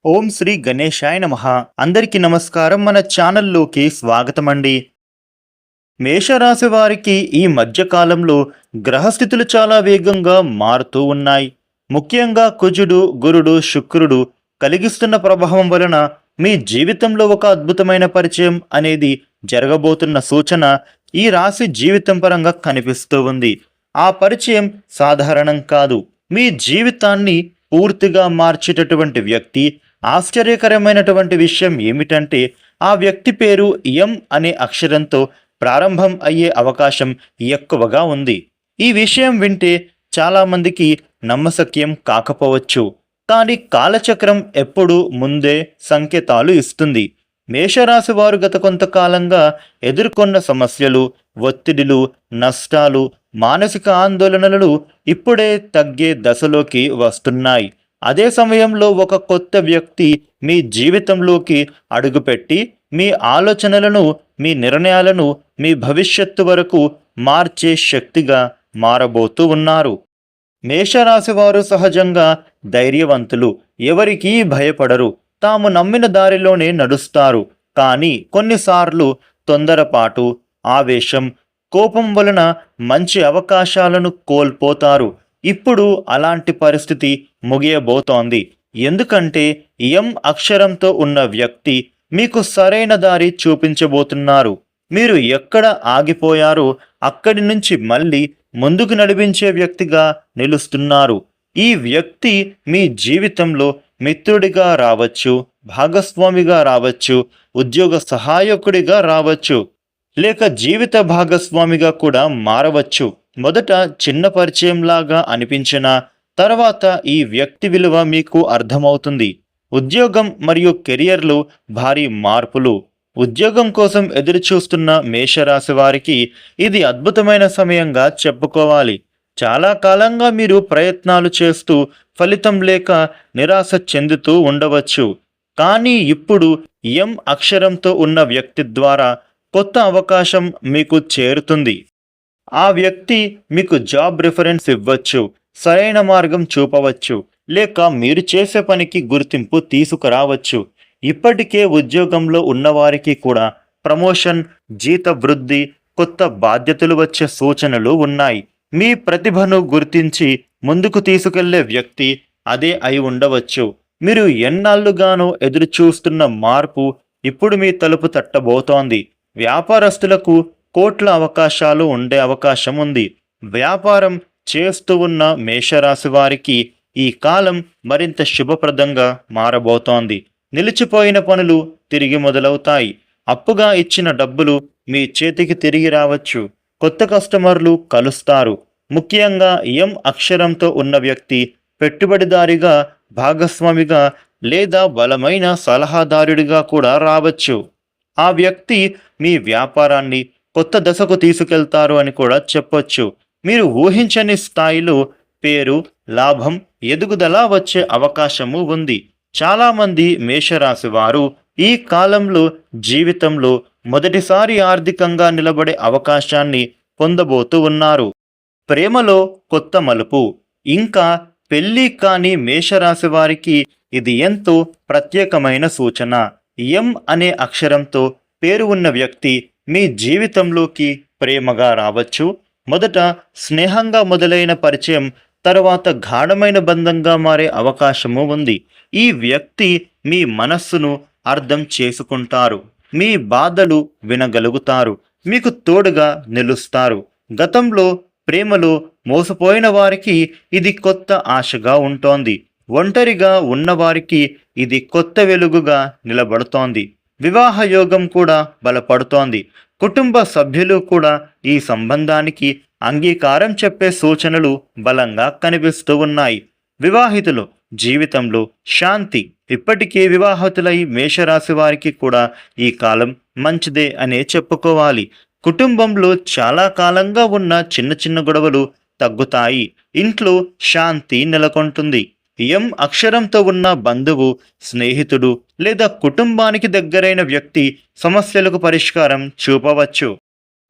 ఓం శ్రీ గణేశాయ నమః. అందరికీ నమస్కారం. మన ఛానల్లోకి స్వాగతం అండి. మేషరాశి వారికి ఈ మధ్యకాలంలో గ్రహస్థితులు చాలా వేగంగా మారుతూ ఉన్నాయి. ముఖ్యంగా కుజుడు, గురుడు, శుక్రుడు కలిగిస్తున్న ప్రభావం వలన మీ జీవితంలో ఒక అద్భుతమైన పరిచయం అనేది జరగబోతున్న సూచన ఈ రాశి జీవితం పరంగా కనిపిస్తూ ఉంది. ఆ పరిచయం సాధారణం కాదు. మీ జీవితాన్ని పూర్తిగా మార్చేటటువంటి వ్యక్తి. ఆశ్చర్యకరమైనటువంటి విషయం ఏమిటంటే ఆ వ్యక్తి పేరు ఎం అనే అక్షరంతో ప్రారంభం అయ్యే అవకాశం ఎక్కువగా ఉంది. ఈ విషయం వింటే చాలామందికి నమ్మశక్యం కాకపోవచ్చు, కానీ కాలచక్రం ఎప్పుడూ ముందే సంకేతాలు ఇస్తుంది. మేషరాశి వారు గత కొంతకాలంగా ఎదుర్కొన్న సమస్యలు, ఒత్తిడిలు, నష్టాలు, మానసిక ఆందోళనలు ఇప్పుడే తగ్గే దశలోకి వస్తున్నాయి. అదే సమయంలో ఒక కొత్త వ్యక్తి మీ జీవితంలోకి అడుగుపెట్టి మీ ఆలోచనలను, మీ నిర్ణయాలను మీ భవిష్యత్తు వరకు మార్చే శక్తిగా మారబోతూ ఉన్నారు. మేషరాశి వారు సహజంగా ధైర్యవంతులు. ఎవరికీ భయపడరు. తాము నమ్మిన దారిలోనే నడుస్తారు. కానీ కొన్నిసార్లు తొందరపాటు, ఆవేశం, కోపం వలన మంచి అవకాశాలను కోల్పోతారు. ఇప్పుడు అలాంటి పరిస్థితి ముగియబోతోంది. ఎందుకంటే ఎం అక్షరంతో ఉన్న వ్యక్తి మీకు సరైన దారి చూపించబోతున్నారు. మీరు ఎక్కడ ఆగిపోయారో అక్కడి నుంచి మళ్ళీ ముందుకు నడిపించే వ్యక్తిగా నిలుస్తున్నారు. ఈ వ్యక్తి మీ జీవితంలో మిత్రుడిగా రావచ్చు, భాగస్వామిగా రావచ్చు, ఉద్యోగ సహాయకుడిగా రావచ్చు, లేక జీవిత భాగస్వామిగా కూడా మారవచ్చు. మొదట చిన్న పరిచయంలాగా అనిపించినా తర్వాత ఈ వ్యక్తి విలువ మీకు అర్థమవుతుంది. ఉద్యోగం మరియు కెరియర్లో భారీ మార్పులు. ఉద్యోగం కోసం ఎదురుచూస్తున్న మేషరాశి వారికి ఇది అద్భుతమైన సమయంగా చెప్పుకోవాలి. చాలా కాలంగా మీరు ప్రయత్నాలు చేస్తూ ఫలితం లేక నిరాశ చెందుతూ ఉండవచ్చు. కానీ ఇప్పుడు ఎం అక్షరంతో ఉన్న వ్యక్తి ద్వారా కొత్త అవకాశం మీకు చేరుతుంది. ఆ వ్యక్తి మీకు జాబ్ రిఫరెన్స్ ఇవ్వచ్చు, సరైన మార్గం చూపవచ్చు, లేక మీరు చేసే పనికి గుర్తింపు తీసుకురావచ్చు. ఇప్పటికే ఉద్యోగంలో ఉన్నవారికి కూడా ప్రమోషన్, జీత వృద్ధి, కొత్త బాధ్యతలు వచ్చే సూచనలు ఉన్నాయి. మీ ప్రతిభను గుర్తించి ముందుకు తీసుకెళ్లే వ్యక్తి అదే అయి ఉండవచ్చు. మీరు ఎన్నాళ్లుగానో ఎదురు చూస్తున్న మార్పు ఇప్పుడు మీ తలుపు తట్టబోతోంది. వ్యాపారస్తులకు కోట్ల అవకాశాలు ఉండే అవకాశం ఉంది. వ్యాపారం చేస్తూ ఉన్న మేషరాశి వారికి ఈ కాలం మరింత శుభప్రదంగా మారబోతోంది. నిలిచిపోయిన పనులు తిరిగి మొదలవుతాయి. అప్పుగా ఇచ్చిన డబ్బులు మీ చేతికి తిరిగి రావచ్చు. కొత్త కస్టమర్లు కలుస్తారు. ముఖ్యంగా ఎం అక్షరంతో ఉన్న వ్యక్తి పెట్టుబడిదారిగా, భాగస్వామిగా లేదా బలమైన సలహాదారుడిగా కూడా రావచ్చు. ఆ వ్యక్తి మీ వ్యాపారాన్ని కొత్త దశకు తీసుకెళ్తారు అని కూడా చెప్పొచ్చు. మీరు ఊహించని స్థాయిలో పేరు, లాభం, ఎదుగుదల వచ్చే అవకాశము ఉంది. చాలామంది మేషరాశి వారు ఈ కాలంలో జీవితంలో మొదటిసారి ఆర్థికంగా నిలబడే అవకాశాన్ని పొందబోతూ ఉన్నారు. ప్రేమలో కొత్త మలుపు. ఇంకా పెళ్లి కాని మేషరాశి వారికి ఇది ఎంతో ప్రత్యేకమైన సూచన. ఎం అనే అక్షరంతో పేరు ఉన్న వ్యక్తి మీ జీవితంలోకి ప్రేమగా రావచ్చు. మొదట స్నేహంగా మొదలైన పరిచయం తర్వాత గాఢమైన బంధంగా మారే అవకాశము ఉంది. ఈ వ్యక్తి మీ మనస్సును అర్థం చేసుకుంటారు. మీ బాధలు వినగలుగుతారు. మీకు తోడుగా నిలుస్తారు. గతంలో ప్రేమలో మోసపోయిన వారికి ఇది కొత్త ఆశగా ఉంటోంది. ఒంటరిగా ఉన్నవారికి ఇది కొత్త వెలుగుగా నిలబడుతోంది. వివాహ యోగం కూడా బలపడుతోంది. కుటుంబ సభ్యులు కూడా ఈ సంబంధానికి అంగీకారం చెప్పే సూచనలు బలంగా కనిపిస్తూ ఉన్నాయి. వివాహితులు జీవితంలో శాంతి. ఇప్పటికే వివాహితులై మేషరాశి వారికి కూడా ఈ కాలం మంచిదే అనే చెప్పుకోవాలి. కుటుంబంలో చాలా కాలంగా ఉన్న చిన్న చిన్న గొడవలు తగ్గుతాయి. ఇంట్లో శాంతి నెలకొంటుంది. ఎం అక్షరంతో ఉన్న బంధువు, స్నేహితుడు లేదా కుటుంబానికి దగ్గరైన వ్యక్తి సమస్యలకు పరిష్కారం చూపవచ్చు.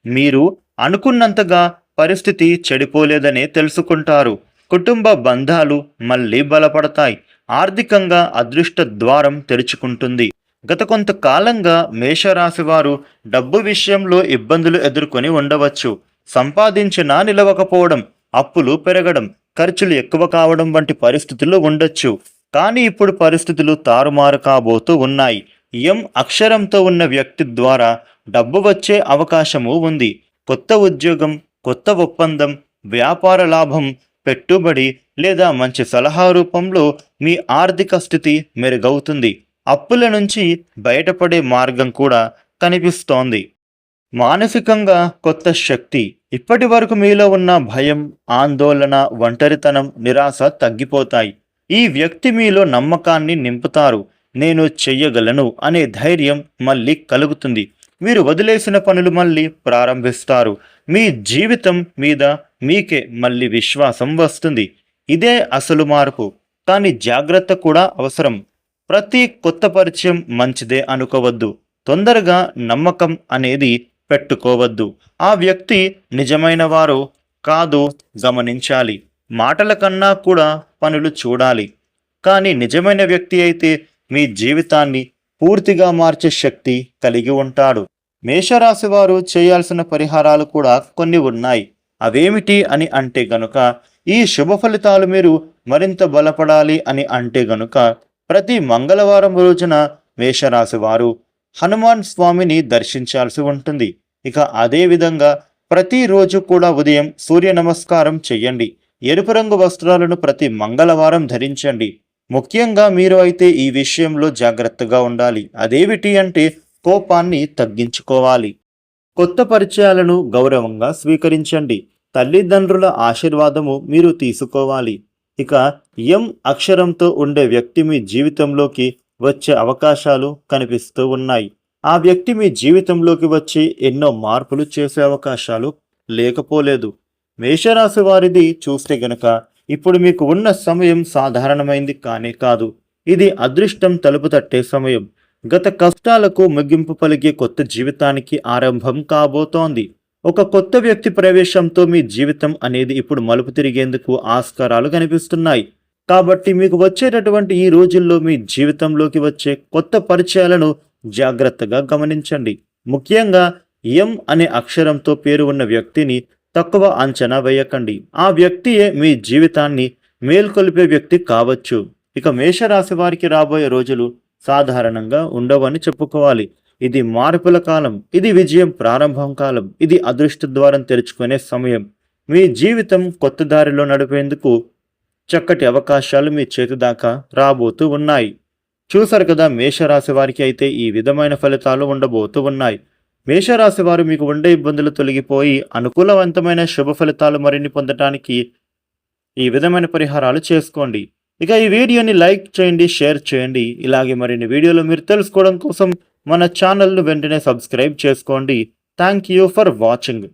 మీరు అనుకున్నంతగా పరిస్థితి చెడిపోలేదనే తెలుసుకుంటారు. కుటుంబ బంధాలు మళ్ళీ బలపడతాయి. ఆర్థికంగా అదృష్ట ద్వారం తెరుచుకుంటుంది. గత కొంతకాలంగా మేషరాశి వారు డబ్బు విషయంలో ఇబ్బందులు ఎదుర్కొని ఉండవచ్చు. సంపాదించినా నిలవకపోవడం, అప్పులు పెరగడం, ఖర్చులు ఎక్కువ కావడం వంటి పరిస్థితులు ఉండొచ్చు. కానీ ఇప్పుడు పరిస్థితులు తారుమారు కాబోతూ ఉన్నాయి. ఎం అక్షరంతో ఉన్న వ్యక్తి ద్వారా డబ్బు వచ్చే అవకాశము ఉంది. కొత్త ఉద్యోగం, కొత్త ఒప్పందం, వ్యాపార లాభం, పెట్టుబడి లేదా మంచి సలహా రూపంలో మీ ఆర్థిక స్థితి మెరుగవుతుంది. అప్పుల నుంచి బయటపడే మార్గం కూడా కనిపిస్తోంది. మానసికంగా కొత్త శక్తి. ఇప్పటి వరకు మీలో ఉన్న భయం, ఆందోళన, ఒంటరితనం, నిరాశ తగ్గిపోతాయి. ఈ వ్యక్తి మీలో నమ్మకాన్ని నింపుతారు. నేను చెయ్యగలను అనే ధైర్యం మళ్ళీ కలుగుతుంది. మీరు వదిలేసిన పనులు మళ్ళీ ప్రారంభిస్తారు. మీ జీవితం మీద మీకే మళ్ళీ విశ్వాసం వస్తుంది. ఇదే అసలు మార్పు. కానీ జాగ్రత్త కూడా అవసరం. ప్రతి కొత్త పరిచయం మంచిదే అనుకోవద్దు. తొందరగా నమ్మకం అనేది పెట్టుకోవద్దు. ఆ వ్యక్తి నిజమైన వారు కాదు గమనించాలి. మాటల కన్నా కూడా పనులు చూడాలి. కానీ నిజమైన వ్యక్తి అయితే మీ జీవితాన్ని పూర్తిగా మార్చే శక్తి కలిగి ఉంటాడు. మేషరాశి వారు చేయాల్సిన పరిహారాలు కూడా కొన్ని ఉన్నాయి. అవేమిటి అని అంటే గనుక, ఈ శుభ ఫలితాలు మీరు మరింత బలపడాలి అని అంటే గనుక, ప్రతి మంగళవారం రోజున మేషరాశి వారు హనుమాన్ స్వామిని దర్శించాల్సి ఉంటుంది. ఇక అదే విధంగా ప్రతిరోజు కూడా ఉదయం సూర్య నమస్కారం చెయ్యండి. ఎరుపు రంగు వస్త్రాలను ప్రతి మంగళవారం ధరించండి. ముఖ్యంగా మీరు అయితే ఈ విషయంలో జాగ్రత్తగా ఉండాలి. అదేమిటి అంటే కోపాన్ని తగ్గించుకోవాలి. కొత్త పరిచయాలను గౌరవంగా స్వీకరించండి. తల్లిదండ్రుల ఆశీర్వాదము మీరు తీసుకోవాలి. ఇక ఎం అక్షరంతో ఉండే వ్యక్తి మీ జీవితంలోకి వచ్చే అవకాశాలు కనిపిస్తూ ఉన్నాయి. ఆ వ్యక్తి మీ జీవితంలోకి వచ్చి ఎన్నో మార్పులు చేసే అవకాశాలు లేకపోలేదు. మేషరాశి వారిది చూస్తే గనక ఇప్పుడు మీకు ఉన్న సమయం సాధారణమైంది కానే కాదు. ఇది అదృష్టం తలుపు తట్టే సమయం. గత కష్టాలకు ముగింపు పలిగే కొత్త జీవితానికి ఆరంభం కాబోతోంది. ఒక కొత్త వ్యక్తి ప్రవేశంతో మీ జీవితం అనేది ఇప్పుడు మలుపు తిరిగేందుకు ఆస్కారాలు కనిపిస్తున్నాయి. కాబట్టి మీకు వచ్చేటటువంటి ఈ రోజుల్లో మీ జీవితంలోకి వచ్చే కొత్త పరిచయాలను జాగ్రత్తగా గమనించండి. ముఖ్యంగా ఎం అనే అక్షరంతో పేరు ఉన్న వ్యక్తిని తక్కువ అంచనా వేయకండి. ఆ వ్యక్తియే మీ జీవితాన్ని మేల్కొల్పే వ్యక్తి కావచ్చు. ఇక మేషరాశి వారికి రాబోయే రోజులు సాధారణంగా ఉండవని చెప్పుకోవాలి. ఇది మార్పుల కాలం. ఇది విజయం ప్రారంభం కాలం. ఇది అదృష్ట ద్వారం తెరుచుకునే సమయం. మీ జీవితం కొత్త దారిలో నడిపేందుకు చక్కటి అవకాశాలు మీ చేతి దాకా రాబోతూ ఉన్నాయి. చూసారు కదా, మేషరాశి వారికి అయితే ఈ విధమైన ఫలితాలు ఉండబోతూ ఉన్నాయి. మేషరాశి వారు మీకు ఉండే ఇబ్బందులు తొలగిపోయి అనుకూలవంతమైన శుభ ఫలితాలు మరిన్ని పొందటానికి ఈ విధమైన పరిహారాలు చేసుకోండి. ఇక ఈ వీడియోని లైక్ చేయండి, షేర్ చేయండి. ఇలాగే మరిన్ని వీడియోలు మీరు తెలుసుకోవడం కోసం మన ఛానల్ను వెంటనే సబ్స్క్రైబ్ చేసుకోండి. Thank you for watching.